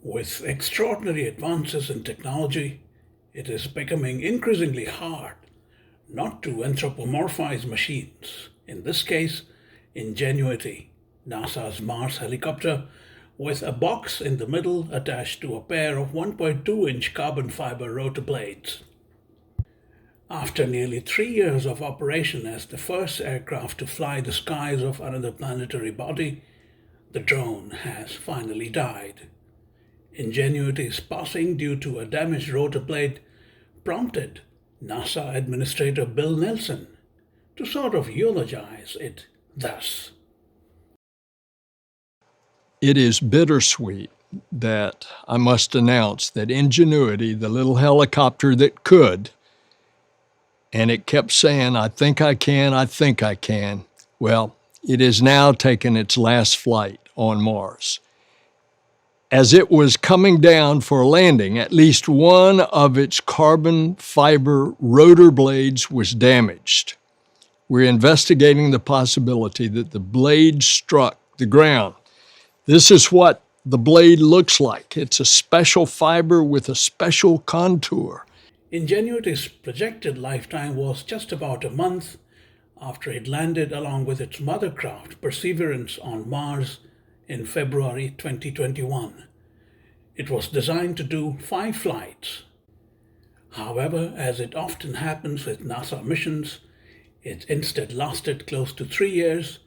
With extraordinary advances in technology, it is becoming increasingly hard not to anthropomorphize machines. In this case, Ingenuity, NASA's Mars helicopter, with a box in the middle attached to a pair of 1.2-inch carbon fiber rotor blades. After nearly 3 years of operation as the first aircraft to fly the skies of another planetary body, the drone has finally died. Ingenuity's passing due to a damaged rotor blade prompted NASA Administrator Bill Nelson to sort of eulogize it thus. It is bittersweet that I must announce that Ingenuity, the little helicopter that could, and it kept saying, I think I can, I think I can. Well, it has now taken its last flight on Mars. As it was coming down for a landing, at least one of its carbon fiber rotor blades was damaged. We're investigating the possibility that the blade struck the ground. This is what the blade looks like. It's a special fiber with a special contour. Ingenuity's projected lifetime was just about a month after it landed along with its mother craft Perseverance on Mars in February 2021. It was designed to do 5 flights. However, as it often happens with NASA missions, it instead lasted close to 3 years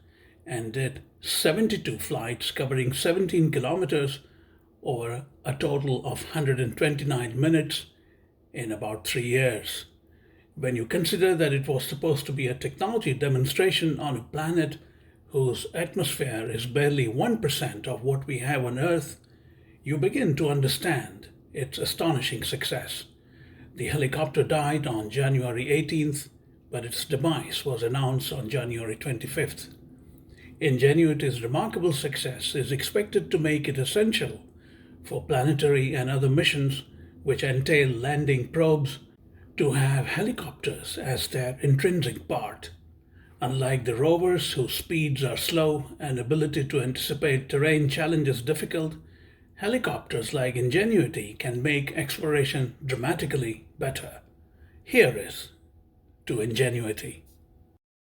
and did 72 flights covering 17 kilometers over a total of 129 minutes in about 3 years. When you consider that it was supposed to be a technology demonstration on a planet whose atmosphere is barely 1% of what we have on Earth, you begin to understand its astonishing success. The helicopter died on January 18th, but its demise was announced on January 25th. Ingenuity's remarkable success is expected to make it essential for planetary and other missions which entail landing probes to have helicopters as their intrinsic part. Unlike the rovers whose speeds are slow and ability to anticipate terrain challenges difficult, helicopters like Ingenuity can make exploration dramatically better. Here is to Ingenuity.